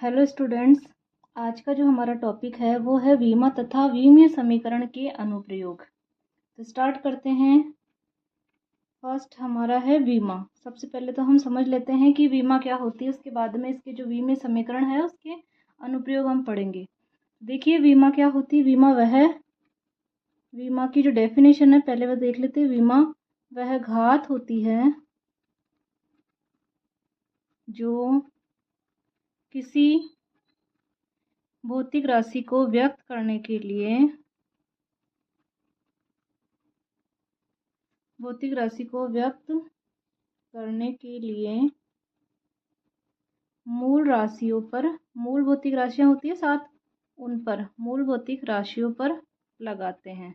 Hello students, आज का जो हमारा टॉपिक है वो है वीमा तथा विमीय समीकरण के अनुप्रयोग। तो स्टार्ट करते हैं। फर्स्ट हमारा है वीमा। सबसे पहले तो हम समझ लेते हैं कि वीमा क्या होती है, उसके बाद में इसके जो विमीय समीकरण है उसके अनुप्रयोग हम पढ़ेंगे। देखिए वीमा क्या होती है। वीमा की जो डेफिनेशन है पहले वह देख लेते हैं। वीमा वह घात होती है जो किसी भौतिक राशि को व्यक्त करने के लिए मूल राशियों पर, मूल भौतिक राशियां होती है साथ, उन पर मूल भौतिक राशियों पर लगाते हैं।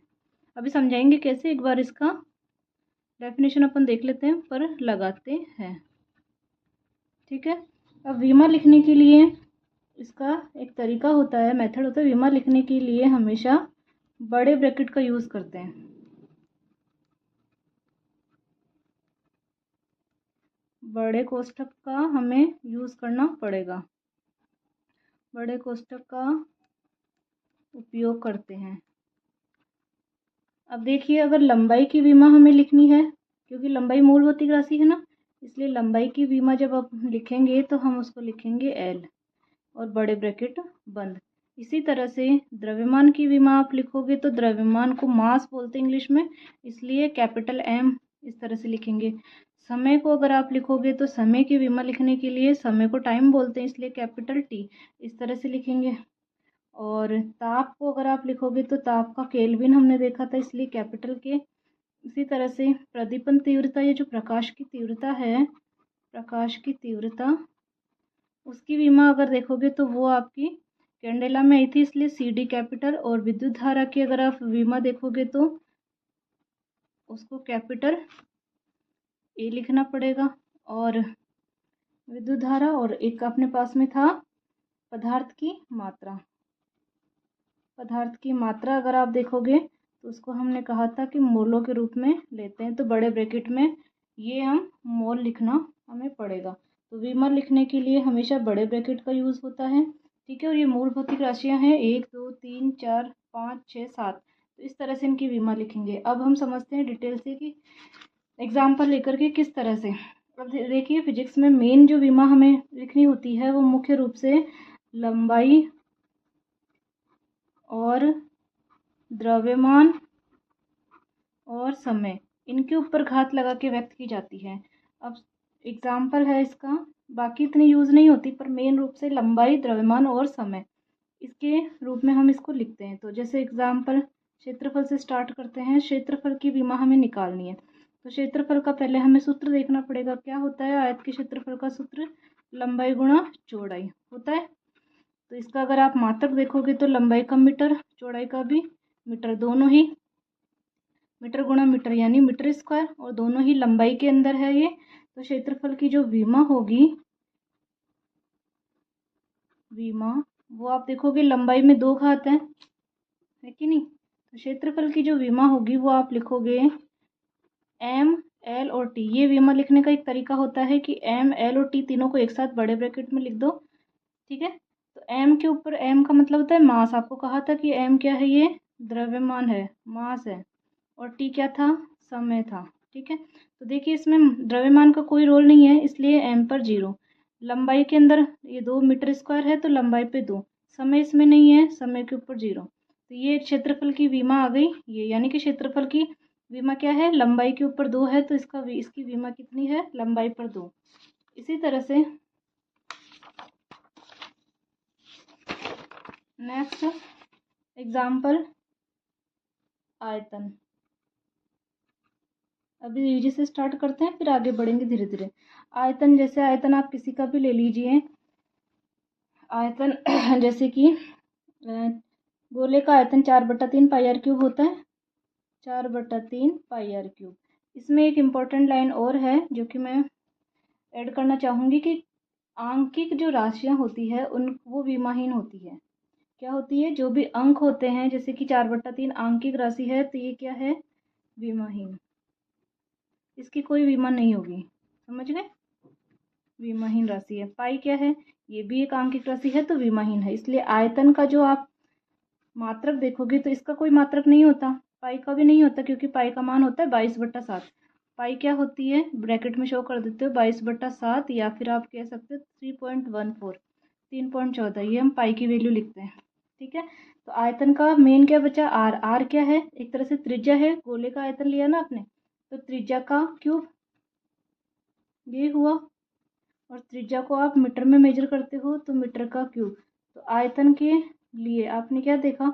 अभी समझाएंगे कैसे, एक बार इसका डेफिनेशन अपन देख लेते हैं। पर लगाते हैं, ठीक है। अब वीमा लिखने के लिए इसका एक तरीका होता है, मेथड होता है। वीमा लिखने के लिए हमेशा बड़े ब्रैकेट का यूज करते हैं। बड़े कोष्ठक का हमें यूज करना पड़ेगा, बड़े कोष्ठक का उपयोग करते हैं। अब देखिए, अगर लंबाई की विमा हमें लिखनी है, क्योंकि लंबाई मूल भौतिक राशि है ना, इसलिए लंबाई की विमा जब आप लिखेंगे तो हम उसको लिखेंगे एल और बड़े ब्रैकेट बंद। इसी तरह से द्रव्यमान की विमा आप लिखोगे तो द्रव्यमान को मास बोलते हैं इंग्लिश में, इसलिए कैपिटल एम इस तरह से लिखेंगे। समय को अगर आप लिखोगे तो समय की विमा लिखने के लिए समय को टाइम बोलते हैं, इसलिए कैपिटल टी इस तरह से लिखेंगे। और ताप को अगर आप लिखोगे तो ताप का केल्विन हमने देखा था, इसलिए कैपिटल के। इसी तरह से प्रदीपन तीव्रता, ये जो प्रकाश की तीव्रता है, प्रकाश की तीव्रता, उसकी विमा अगर देखोगे तो वो आपकी कैंडेला में आई थी, इसलिए सी डी कैपिटल। और विद्युत धारा की अगर आप विमा देखोगे तो उसको कैपिटल ए लिखना पड़ेगा। और विद्युत धारा, और एक अपने पास में था पदार्थ की मात्रा। पदार्थ की मात्रा अगर आप देखोगे तो उसको हमने कहा था कि मोलों के रूप में लेते हैं, तो बड़े ब्रैकेट में ये हम मोल लिखना हमें पड़ेगा। तो विमा लिखने के लिए हमेशा बड़े ब्रैकेट का यूज़ होता है, ठीक है। और ये मूल भौतिक राशियाँ हैं 1 2 3 4 5 6 7, तो इस तरह से इनकी विमा लिखेंगे। अब हम समझते हैं डिटेल से कि एग्जाम्पल लेकर के किस तरह से। अब देखिए, फिजिक्स में मेन जो विमा हमें लिखनी होती है वो मुख्य रूप से लंबाई और द्रव्यमान और समय, इनके ऊपर घात लगा के व्यक्त की जाती है। अब एग्जाम्पल है इसका, बाकी इतनी यूज़ नहीं होती, पर मेन रूप से लंबाई, द्रव्यमान और समय, इसके रूप में हम इसको लिखते हैं। तो जैसे एग्जाम्पल क्षेत्रफल से स्टार्ट करते हैं। क्षेत्रफल की विमा हमें निकालनी है, तो क्षेत्रफल का पहले हमें सूत्र देखना पड़ेगा। क्या होता है आयत के क्षेत्रफल का सूत्र? लंबाई गुणा चौड़ाई होता है। तो इसका अगर आप मात्रक देखोगे तो लंबाई का मीटर, चौड़ाई का भी मीटर, दोनों ही मीटर गुणा मीटर यानी मीटर स्क्वायर, और दोनों ही लंबाई के अंदर है ये। तो क्षेत्रफल की जो विमा होगी, विमा वो आप देखोगे लंबाई में 2 घात है कि नहीं। तो क्षेत्रफल की जो विमा होगी वो आप लिखोगे एम एल और टी। ये विमा लिखने का एक तरीका होता है कि एम एल और टी तीनों को एक साथ बड़े ब्रैकेट में लिख दो, ठीक है। तो एम के ऊपर, एम का मतलब होता है मास। आपको कहा था कि एम क्या है, ये द्रव्यमान है, मास है। और टी क्या था? समय था, ठीक है। तो देखिए इसमें द्रव्यमान का कोई रोल नहीं है, इसलिए एम पर 0। लंबाई के अंदर ये 2 मीटर स्क्वायर है, तो लंबाई पे 2। समय इसमें नहीं है, समय के ऊपर 0। तो ये क्षेत्रफल की विमा आ गई ये, यानी कि क्षेत्रफल की विमा क्या है? लंबाई के ऊपर 2 है, तो इसकी विमा कितनी है? लंबाई पर 2। इसी तरह से नेक्स्ट एग्जाम्पल, आयतन। अभी यूजी से स्टार्ट करते हैं, फिर आगे बढ़ेंगे धीरे धीरे। आयतन, जैसे आयतन आप किसी का भी ले लीजिए। आयतन जैसे कि गोले का आयतन 4/3 पाई आर क्यूब होता है, 4/3 पाई आर क्यूब। इसमें एक इम्पॉर्टेंट लाइन और है जो कि मैं ऐड करना चाहूँगी कि आंकिक जो राशियाँ होती है उन वो विमाहीन होती है। क्या होती है? जो भी अंक होते हैं, जैसे कि 4/3 आंकिक राशि है, तो ये क्या है? विमाहीन। इसकी कोई विमा नहीं होगी, समझ गए? विमाहीन राशि है। पाई क्या है? ये भी एक आंकिक राशि है तो विमाहीन है। इसलिए आयतन का जो आप मात्रक देखोगे तो इसका कोई मात्रक नहीं होता, पाई का भी नहीं होता, क्योंकि पाई का मान होता है 22/7। पाई क्या होती है, ब्रैकेट में शो कर देते हो 22/7, या फिर आप कह सकते हो 3.14, 3.14, ये हम पाई की वैल्यू लिखते हैं। ठीक है, तो आयतन का मेन क्या बचा, आर। आर क्या है, एक तरह से त्रिज्या है, गोले का आयतन लिया ना आपने, तो त्रिज्या का क्यूब ये हुआ, और त्रिज्या को आप मीटर में मेजर करते हो तो मीटर का क्यूब। तो आयतन के लिए आपने क्या देखा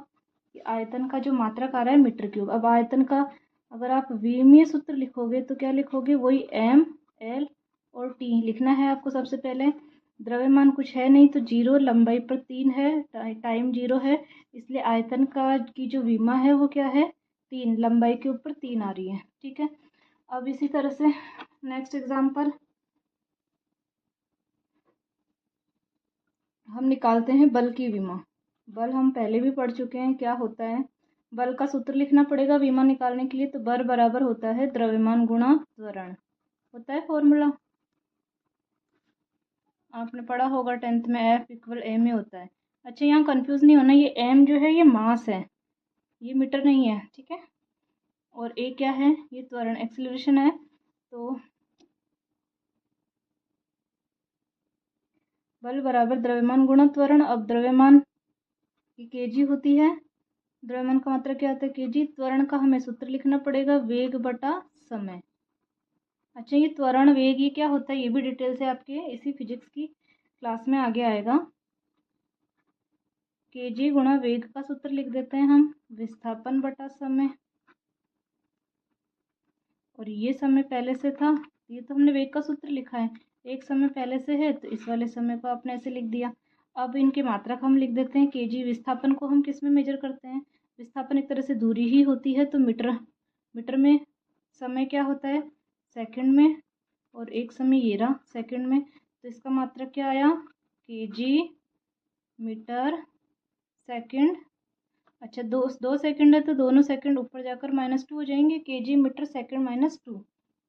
कि आयतन का जो मात्रक आ रहा है मीटर क्यूब। अब आयतन का अगर आप विमीय सूत्र लिखोगे तो क्या लिखोगे, वही एम, एल और टी लिखना है आपको। सबसे पहले द्रव्यमान कुछ है नहीं तो 0, लंबाई पर 3 है, टाइम 0 है, इसलिए आयतन का की जो विमा है वो क्या है, 3, लंबाई के ऊपर 3 आ रही है। ठीक है, अब इसी तरह से नेक्स्ट एग्जाम्पल हम निकालते हैं बल की विमा। बल हम पहले भी पढ़ चुके हैं, क्या होता है, बल का सूत्र लिखना पड़ेगा विमा निकालने के लिए। तो बल बराबर होता है द्रव्यमान गुणा त्वरण, होता है फॉर्मूला, आपने पढ़ा होगा 10th में, F = m होता है। अच्छा, यहाँ कंफ्यूज नहीं होना, ये m जो है ये मास है, ये मीटर नहीं है। ठीक है, और a क्या है, ये त्वरण एक्सीलरेशन है। तो बल बराबर द्रव्यमान गुणा त्वरण। अब द्रव्यमान की kg होती है, द्रव्यमान का मात्रक क्या होता है, kg। त्वरण का हमें सूत्र लिखना पड़ेगा, वेग बटा समय। अच्छा, ये त्वरण वेग ये क्या होता है, ये भी डिटेल से आपके इसी फिजिक्स की क्लास में आगे आएगा। kg गुणा वेग का सूत्र लिख देते हैं हम, विस्थापन बटा समय। और ये समय पहले से था, ये तो हमने वेग का सूत्र लिखा है, एक समय पहले से है तो इस वाले समय को आपने ऐसे लिख दिया। अब इनके मात्रक हम लिख देते हैं, kg। विस्थापन को हम किस में मेजर करते हैं, विस्थापन एक तरह से दूरी ही होती है, तो मीटर में। समय क्या होता है, सेकंड में, और एक समय ये रहा सेकंड में, तो इसका मात्रक क्या आया, kg मीटर सेकंड। अच्छा, दो सेकंड है तो दोनों सेकंड ऊपर जाकर -2 हो जाएंगे, kg मीटर सेकंड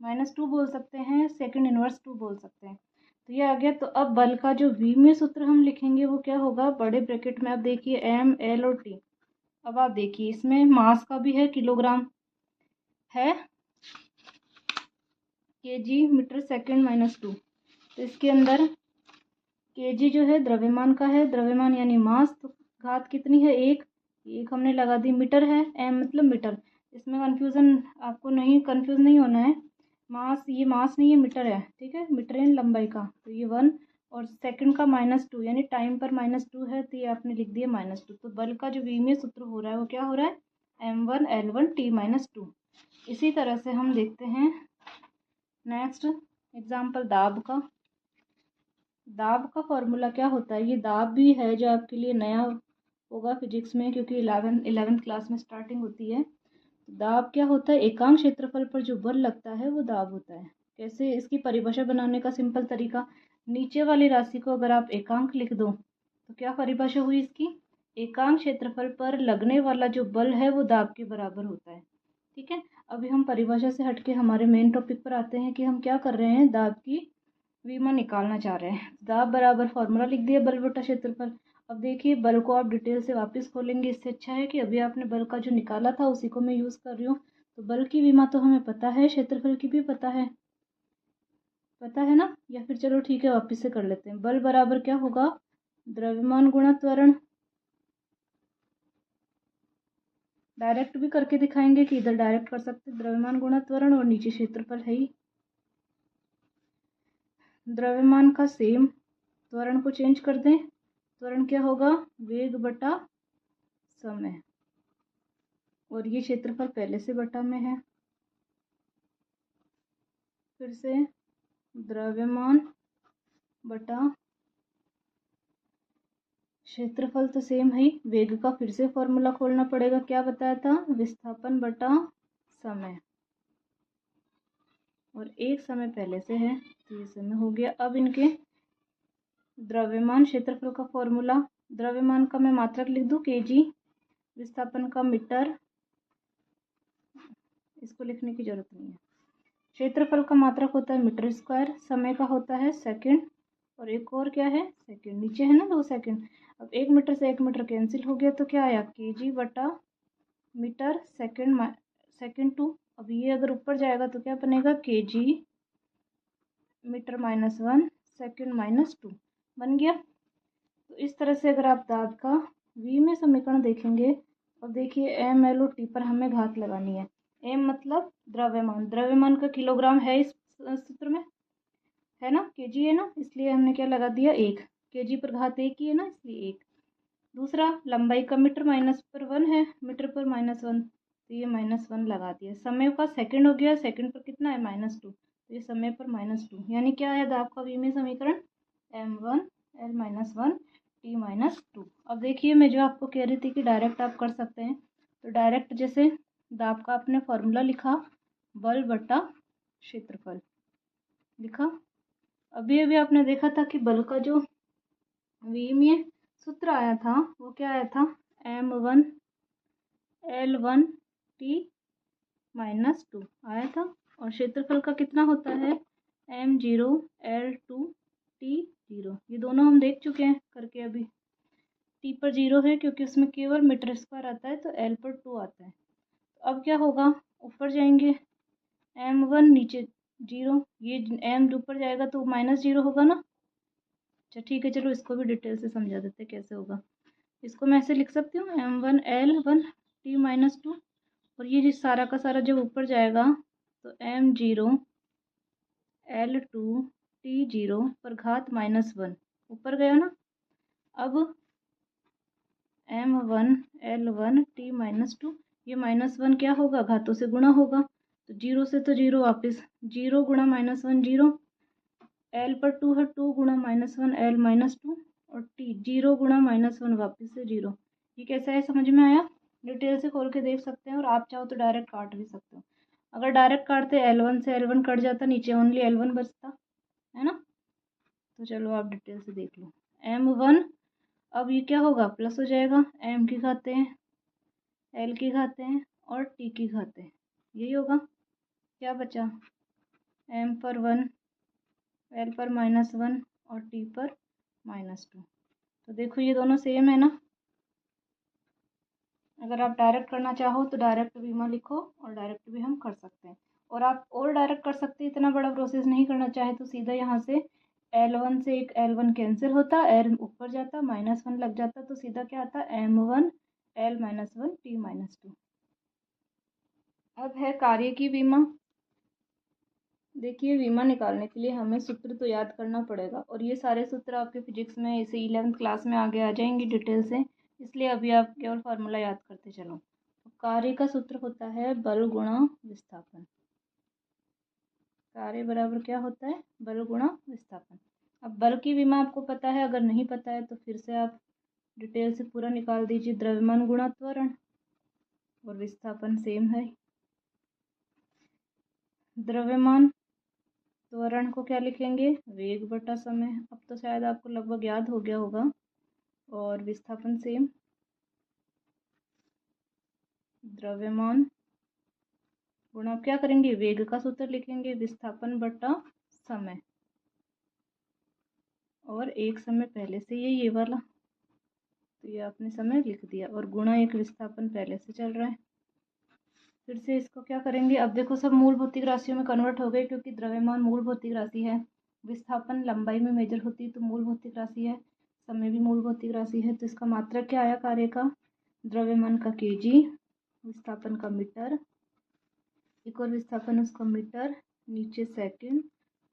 -2 बोल सकते हैं, सेकंड इनवर्स 2 बोल सकते हैं। तो ये आ गया। तो अब बल का जो विमीय सूत्र हम लिखेंगे वो क्या होगा, बड़े ब्रैकेट में। अब देखिए m, l और t। अब आप देखिए इसमें मास का भी है, किलोग्राम है, kg मीटर सेकंड -2। तो इसके अंदर kg जो है द्रव्यमान का है, द्रव्यमान यानी मास, तो घात कितनी है, एक हमने लगा दी। मीटर है, m मतलब मीटर, इसमें आपको कंफ्यूज नहीं होना है। मास, ये मास नहीं, ये मीटर है। ठीक है, मीटर इन लंबाई का, तो ये 1, और सेकंड का -2 यानी टाइम पर -2 है, तो ये आपने लिख दिया -2। तो बल का जो विमीय सूत्र हो रहा है वो क्या हो रहा है, m1 l1 t -2। इसी तरह से हम देखते हैं नेक्स्ट एग्जाम्पल, दाब का फॉर्मूला क्या होता है। ये दाब भी है जो आपके लिए नया होगा फिजिक्स में, क्योंकि 11th क्लास में स्टार्टिंग होती है। दाब क्या होता है, एकांक क्षेत्रफल पर जो बल लगता है वो दाब होता है। कैसे, इसकी परिभाषा बनाने का सिंपल तरीका, नीचे वाली राशि को अगर आप एकांक लिख दो तो क्या परिभाषा हुई इसकी, एकांक क्षेत्रफल पर लगने वाला जो बल है वो दाब के बराबर होता है। ठीक है, अभी हम परिभाषा से हटके हमारे मेन टॉपिक पर आते हैं कि हम क्या कर रहे हैं, दाब की विमा निकालना चाह रहे हैं। दाब बराबर फॉर्मूला लिख दिया, बल बटा क्षेत्रफल। अब देखिए बल को आप डिटेल से वापस खोलेंगे, इससे अच्छा है कि अभी आपने बल का जो निकाला था उसी को मैं यूज़ कर रही हूँ। तो बल की विमा तो हमें पता है, क्षेत्रफल की भी पता है ना, या फिर चलो ठीक है वापस से कर लेते हैं। बल बराबर क्या होगा, द्रव्यमान गुणा त्वरण। डायरेक्ट भी करके दिखाएंगे कि इधर डायरेक्ट कर सकते, द्रव्यमान गुणा त्वरण, और नीचे क्षेत्रफल है ही। द्रव्यमान का सेम, त्वरण को चेंज कर दें, त्वरण क्या होगा, वेग बटा समय, और ये क्षेत्रफल पहले से बटा में है। फिर से द्रव्यमान बटा क्षेत्रफल तो सेम है, वेग का फिर से फॉर्मूला खोलना पड़ेगा, क्या बताया था, विस्थापन बटा समय, और एक समय पहले से है तो ये समय हो गया। अब इनके द्रव्यमान क्षेत्रफल का फॉर्मूला, द्रव्यमान का मैं मात्रक लिख दूं kg, विस्थापन का मीटर, इसको लिखने की जरूरत नहीं है। क्षेत्रफल का मात्रक होता है मीटर स्क्वायर, समय का होता है सेकंड, और एक और क्या है, सेकंड, नीचे है ना 2 सेकंड। अब 1 मीटर से 1 मीटर कैंसिल हो गया तो क्या आया, केजी बटा मीटर सेकंड सेकंड 2। अब ये अगर ऊपर जाएगा तो क्या बनेगा, केजी मीटर -1 सेकंड -2 बन गया। तो इस तरह से अगर आप दाब का v में समीकरण देखेंगे, और देखिए एम एल और टी पर हमें घात लगानी है। एम मतलब द्रव्यमान, द्रव्यमान का किलोग्राम है इस सूत्र में, है ना, केजी है ना, इसलिए हमने क्या लगा दिया 1, केजी पर घात 1 ही है ना, इसलिए 1। दूसरा लंबाई का मीटर माइनस पर 1 है, मीटर पर -1, तो ये -1 लगा दिया। समय का सेकंड हो गया, सेकंड पर कितना है -2, तो ये समय पर -2, यानी क्या है दाब का v में समीकरण, m1 l -1 t -2। अब देखिए मैं जो आपको कह रही थी कि डायरेक्ट आप कर सकते हैं, तो डायरेक्ट जैसे दाब का आपने फॉर्मूला लिखा, बल बटा क्षेत्रफल लिखा। अभी अभी आपने देखा था कि बल का जो v में सूत्र आया था वो क्या आया था, m1 l1 t -2 आया था। और क्षेत्रफल का कितना होता है, m0 l2 t0। ये दोनों हम देख चुके हैं करके। अभी t पर 0 है क्योंकि उसमें केवल मीटर स्क्वायर आता है, तो l पर 2 आता है। तो अब क्या होगा, ऊपर जाएंगे, m1 नीचे 0, ये m ऊपर जाएगा तो -0 होगा ना। अच्छा ठीक है, चलो इसको भी डिटेल से समझा देते हैं कैसे होगा। इसको मैं ऐसे लिख सकती हूँ, m1 l1 t -2, और ये जिस सारा का सारा जब ऊपर जाएगा तो m0 l2 t0 पर घात -1 ऊपर गया ना। अब m1 l1 t -2, ये -1 क्या होगा, घातों से गुणा होगा, तो 0 से तो 0 वापस, 0 गुणा -1 0, l पर 2 है, 2 गुणा -1 l -2, और t 0 गुणा -1 वापस से 0। ये कैसा है, समझ में आया, डिटेल से खोल के देख सकते हैं, और आप चाहो तो डायरेक्ट काट भी सकते हो। अगर डायरेक्ट काटते l1 से l1 कट जाता, नीचे ओनली l1 बचता है ना। तो चलो आप डिटेल से देख लो। m1 अब ये क्या होगा, प्लस हो जाएगा, m की घातें l की घातें और t की घातें, यही होगा। क्या बचा, m पर 1 l पर -1 और t पर -2। तो देखो ये दोनों सेम है ना। अगर आप डायरेक्ट करना चाहो तो डायरेक्ट बीमा लिखो, और डायरेक्ट भी हम कर सकते हैं। और आप और डायरेक्ट कर सकते हैं, इतना बड़ा प्रोसेस नहीं करना चाहे तो सीधा यहाँ से l1 से एक l1 कैंसिल होता, l ऊपर जाता, -1 लग जाता, तो सीधा क्या आता, m1 l -1 t -2। अब है कार्य की बीमा। देखिए बीमा निकालने के लिए हमें सूत्र तो याद करना पड़ेगा, और ये सारे सूत्र आपके फिजिक्स में इसे 11th क्लास में आगे आ जाएंगे डिटेल से, इसलिए अभी आप केवल फार्मूला याद करते चलो। तो कार्य का सूत्र होता है बल गुणा विस्थापन। कार्य बराबर क्या होता है, बल गुणा विस्थापन। अब बल की बीमा आपको पता है, अगर नहीं पता है तो फिर से आप डिटेल से पूरा निकाल दीजिए। द्रव्यमान गुणा त्वरण, और विस्थापन सेम है। द्रव्यमान त्वरण को क्या लिखेंगे, वेग बटा समय, अब तो शायद आपको लगभग याद हो गया होगा। और विस्थापन सेम, द्रव्यमान गुणा क्या करेंगे, वेग का सूत्र लिखेंगे, विस्थापन बटा समय, और एक समय पहले से ये वाला, तो ये आपने समय लिख दिया, और गुणा एक विस्थापन पहले से चल रहा है। फिर से इसको क्या करेंगे, अब देखो सब मूल भौतिक राशियों में कन्वर्ट हो गए, क्योंकि द्रव्यमान मूल भौतिक राशि है, विस्थापन लंबाई में मेजर होती है तो मूल भौतिक राशि है, समय भी मूल भौतिक राशि है। तो इसका मात्रक क्या आया कार्य का, द्रव्यमान का केजी, विस्थापन का मीटर, एक और विस्थापन उसका मीटर, नीचे सेकंड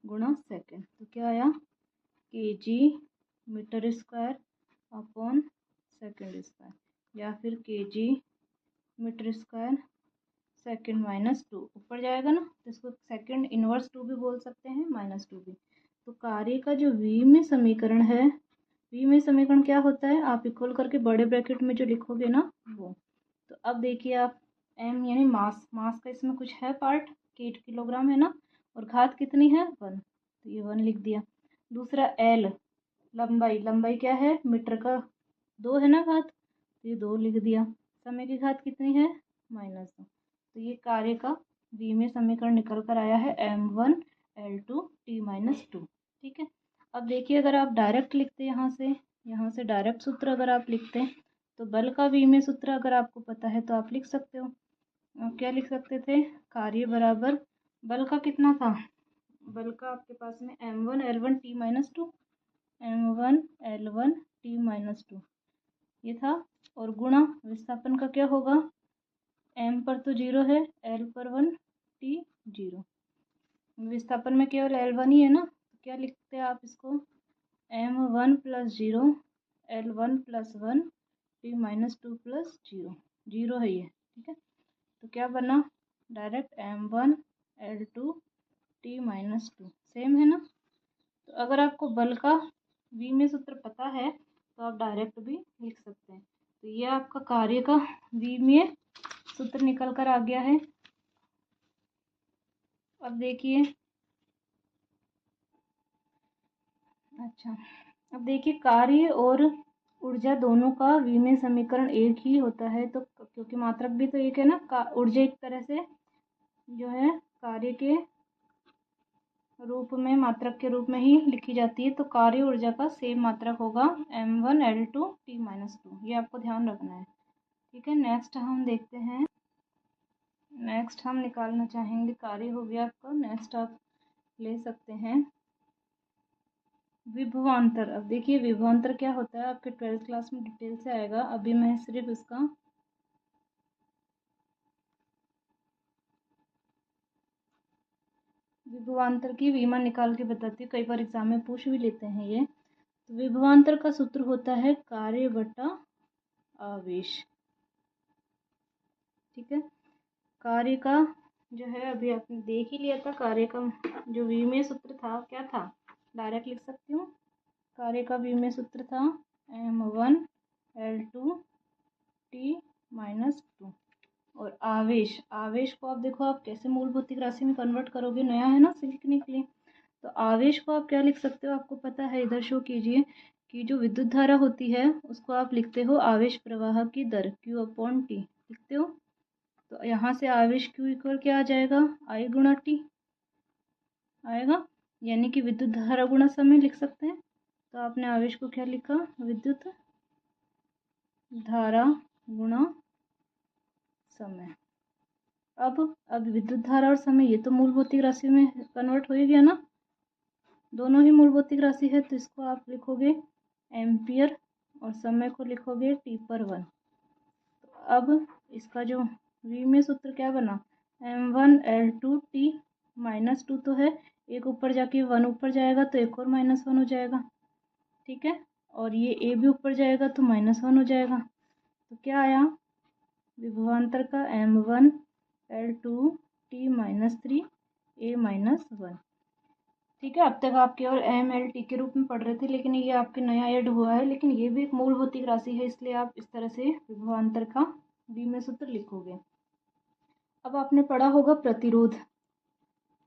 गुणा सेकंड, तो क्या आया, KG metre square upon second square, या फिर केजी मीटर स्क्वायर सेकंड -2, ऊपर जाएगा ना तो इसको सेकंड इनवर्स 2 भी बोल सकते हैं, -2 भी। तो कार्य का जो v में समीकरण है, v में समीकरण क्या होता है, आप इक्वल करके बड़े ब्रैकेट में जो लिखोगे ना वो। तो अब देखिए आप m यानी मास, मास का इसमें कुछ है पार्ट, 8 किलोग्राम है ना, और घात कितनी है 1, तो ये 1 लिख दिया। दूसरा l लंबाई, लंबाई क्या है, मीटर का 2 है ना घात, तो ये 2 लिख दिया। समय की घात कितनी है, -2। तो ये कार्य का v में समीकरण निकल कर आया है m1 l2 t -2। ठीक है। अब देखिए, अगर आप डायरेक्ट लिखते यहाँ से डायरेक्ट सूत्र अगर आप लिखते हैं तो बल का विमीय सूत्र अगर आपको पता है तो आप लिख सकते हो। क्या लिख सकते थे? कार्य बराबर बल का कितना था? बल का आपके पास में m1 l1 t-2 m1 l1 t-2 ये था, और गुणा विस्थापन का क्या होगा? m पर तो 0 है, l पर 1 t 0। विस्थापन में केवल l1 ही है ना, तो क्या लिखते हैं आप इसको? m1 + 0 l1 + 1 t-2 + 0, 0 है ये, ठीक है। तो क्या बना? Direct m1 l2 t-2, same है ना। तो अगर आपको बल का विमीय सूत्र पता है तो आप डायरेक्ट भी लिख सकते हैं। तो ये आपका कार्य का विमीय सूत्र निकल कर आ गया है। अब देखिए, अब देखिए, कार्य और ऊर्जा दोनों का विमीय समीकरण एक ही होता है, तो क्योंकि मात्रक भी तो एक है ना, ऊर्जा एक तरह से जो है कार्य के रूप में, मात्रक के रूप में ही लिखी जाती है, तो कार्य ऊर्जा का सेम मात्रक होगा m1 l2 t-2। ये आपको ध्यान रखना है, ठीक है। नेक्स्ट हम देखते हैं, नेक्स्ट हम निकालना चाहेंगे, कार्य हो गया आपका। नेक्स्ट आप ले सकते हैं विभवांतर। अब देखिए, विभवांतर क्या होता है आपके 12th क्लास में डिटेल से आएगा, अभी मैं सिर्फ इसका विभवांतर की विमा निकाल के बताती हूँ, कई बार एग्जाम में पूछ भी लेते हैं ये। तो विभवांतर का सूत्र होता है कार्य बटा आवेश, ठीक है। कार्य का जो है, अभी आपने देख ही लिया था, कार्य का जो विमीय सूत्र था क्या था? डायरेक्ट लिख सकती हूँ। कार्य का विमीय सूत्र था m1 l2 t-2। और आवेश, आवेश को आप देखो, आप कैसे मूल भौतिक राशि में कन्वर्ट करोगे, नया है ना सीखने के लिए। तो आवेश को आप क्या लिख सकते हो? आपको पता है, इधर शो कीजिए कि जो विद्युत धारा होती है उसको आप लिखते हो आवेश प्रवाह की दर q/t लिखते हो। तो यहाँ से आवेश q इक्वल क्या आ जाएगा? I गुणा t आएगा, यानी कि विद्युत धारा गुणा समय लिख सकते हैं। तो आपने आवेश को क्या लिखा? विद्युत धारा गुणा समय। अब विद्युत धारा और समय ये तो मूल भौतिक राशि में कन्वर्ट हो ही गया ना, दोनों ही मूल भौतिक राशि है, तो इसको आप लिखोगे एम्पियर और समय को लिखोगे t/1। तो अब इसका जो विमीय सूत्र क्या बना? m1 l2 t-2 तो है, एक ऊपर जाके 1 ऊपर जाएगा तो एक और -1 हो जाएगा, ठीक है। और ये a भी ऊपर जाएगा तो -1 हो जाएगा। तो क्या आया? विभवांतर का m1 l2 t-3 a-1, ठीक है। अब तक आप केवल m/l/t के रूप में पढ़ रहे थे, लेकिन ये आपके नया ऐड हुआ है, लेकिन ये भी एक मूल भौतिक राशि है, इसलिए आप इस तरह से विभवांतर का विमीय सूत्र लिखोगे। अब आपने पढ़ा होगा प्रतिरोध,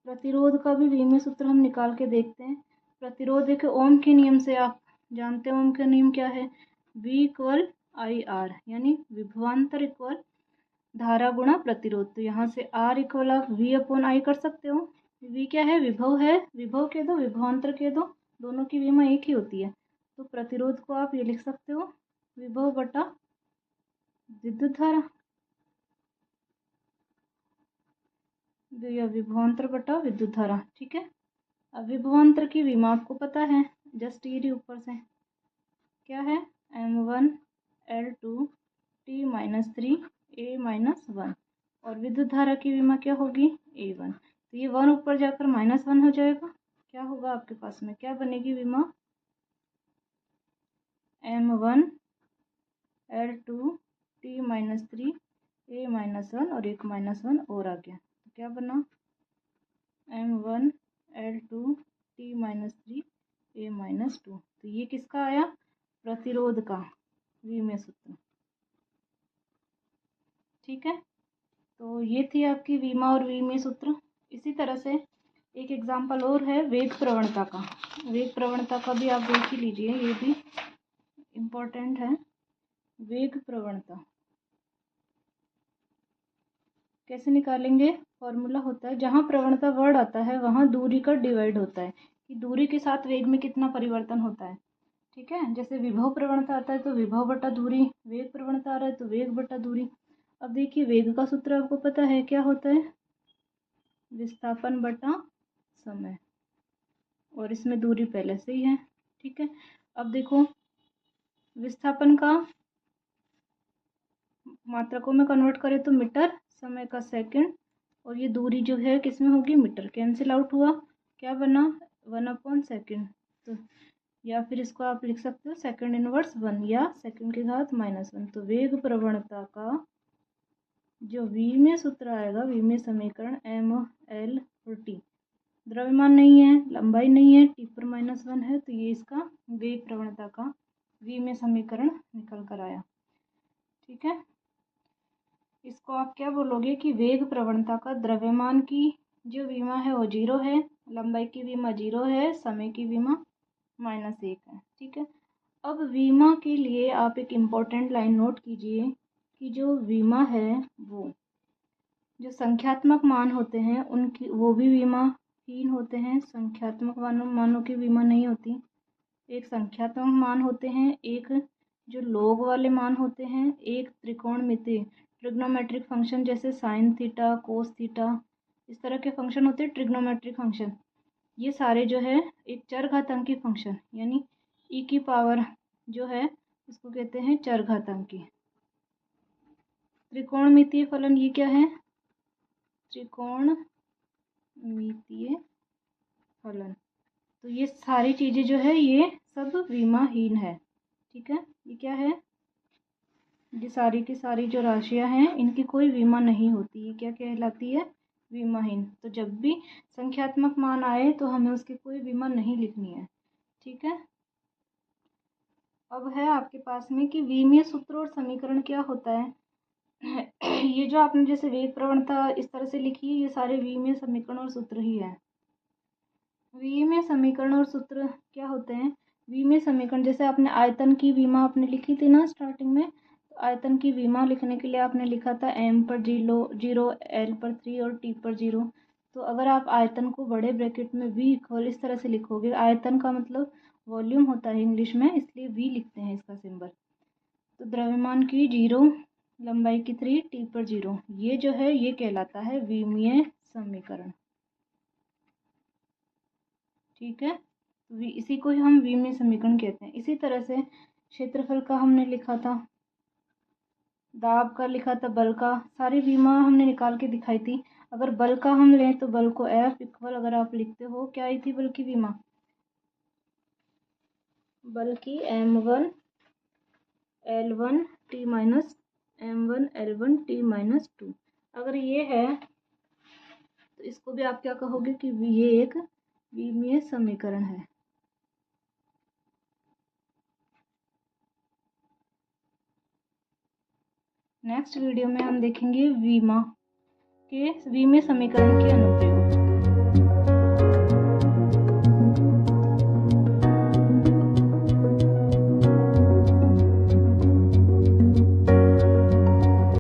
प्रतिरोध का भी विमीय सूत्र हम निकाल के देखते हैं। प्रतिरोध एक ओम के नियम से, आप जानते हैं ओम का नियम क्या है? V = IR, यानी विभवांतर इक्वल धारा गुणा प्रतिरोध। तो यहाँ से R = आप V/I कर सकते हो। V क्या है? विभव है, विभव कह दो, विभवांतर कह दो, दोनों की विमा एक ही होती है। तो प्रतिरोध को आप ये लिख सकते हो, विभव बटा विद्युत धारा, या विभवांतर बटा विद्युत धारा, ठीक है। अब विभवांतर की विमा आपको पता है, जस्ट ये रही ऊपर से, क्या है? m1 l2 t-3 a-1। और विद्युत धारा की विमा क्या होगी? a1। तो ये 1 ऊपर जाकर -1 हो जाएगा। क्या होगा आपके पास में? क्या बनेगी विमा? m1 l2 t-3 a-1, और एक -1 और आ गया, तो क्या बना? m1 l2 t-3 a-2। तो ये किसका आया? प्रतिरोध का विमीय सूत्र, ठीक है। तो ये थी आपकी विमा और विमीय सूत्र। इसी तरह से एक एग्जाम्पल और है वेग प्रवणता का। वेग प्रवणता का भी आप देख ही लीजिए, ये भी इम्पोर्टेंट है। वेग प्रवणता कैसे निकालेंगे? फॉर्मूला होता है, जहाँ प्रवणता वर्ड आता है वहाँ दूरी का डिवाइड होता है। कि दूरी के साथ वेग में कितना परिवर्तन होता है। ठीक है, जैसे विभव प्रवणता आता है तो विभव बटा दूरी, वेग प्रवणता आ रहा है तो वेग बटा दूरी। अब देखिए वेग का सूत्र आपको पता है क्या होता है, विस्थापन बटा समय, और इसमें दूरी पहले से ही है। ठीक है, अब देखो विस्थापन का मात्रकों में कन्वर्ट करें तो मीटर, समय का सेकंड, और ये दूरी जो है किसमें होगी, मीटर। कैंसिल आउट हुआ, क्या बना, 1/सेकंड। तो या फिर इसको आप लिख सकते हो सेकंड इनवर्स 1 या सेकंड की घात -1। तो वेग प्रवणता का जो v में सूत्र आएगा, v में समीकरण m l और t, द्रव्यमान नहीं है, लंबाई नहीं है, t पर -1 है, तो ये इसका वेग प्रवणता का v में समीकरण निकल कर आया। ठीक है, इसको आप क्या बोलोगे कि वेग प्रवणता का द्रव्यमान की जो विमा है वो 0 है, लंबाई की विमा 0 है, समय की विमा -1 है। ठीक है, अब विमा के लिए आप एक इम्पोर्टेंट लाइन नोट कीजिए कि जो विमा है वो जो संख्यात्मक मान होते हैं उनकी वो भी विमाहीन होते हैं, संख्यात्मक मानों की विमा नहीं होती। एक संख्यात्मक मान होते हैं, एक जो लोग वाले मान होते हैं, एक त्रिकोणमितीय ट्रिग्नोमेट्रिक फंक्शन जैसे साइन थीटा, कोस थीटा, इस तरह के फंक्शन होते हैं ट्रिग्नोमेट्रिक फंक्शन। ये सारे जो है एक चरघातांकी फंक्शन, यानी ई की पावर जो है उसको कहते हैं चरघातांकी। त्रिकोणमितीय फलन ये क्या है, त्रिकोणमितीय फलन। तो ये सारी चीज़ें जो है ये सब विमाहीन है। ठीक है, ये क्या है, ये सारी की सारी जो राशियां हैं इनकी कोई विमा नहीं होती, ये क्या कहलाती है, विमाहीन। तो जब भी संख्यात्मक मान आए तो हमें उसकी कोई विमा नहीं लिखनी है। ठीक है, अब है आपके पास में कि विमीय सूत्र और समीकरण क्या होता है। ये जो आपने जैसे वेग प्रवणता इस तरह से लिखी है, ये सारे विमीय समीकरण और सूत्र ही है। विमीय समीकरण और सूत्र क्या होते हैं, विमीय समीकरण जैसे आपने आयतन की विमा आपने लिखी थी ना स्टार्टिंग में, तो आयतन की विमा लिखने के लिए आपने लिखा था m पर 0, l पर 3 और t पर 0। तो अगर आप आयतन को बड़े ब्रैकेट में v इक्वल इस तरह से लिखोगे, आयतन का मतलब वॉल्यूम होता है इंग्लिश में, इसलिए v लिखते हैं इसका सिंबल। तो द्रव्यमान की 0, लंबाई की 3, t पर 0, ये जो है ये कहलाता है विमीय समीकरण। ठीक है, इसी को हम विमीय समीकरण कहते हैं। इसी तरह से क्षेत्रफल का हमने लिखा था, दाब का लिखा था, बल का, सारी विमा हमने निकाल के दिखाई थी। अगर बल का हम लें तो बल को F इक्वल, अगर आप लिखते हो क्या आई थी बल की विमा, बल की m1 l1 t minus m1 l1 t minus 2। अगर ये है तो इसको भी आप क्या कहोगे कि ये एक विमीय समीकरण है। नेक्स्ट वीडियो में हम देखेंगे विमा के विमीय समीकरण के अनुप्रयोग।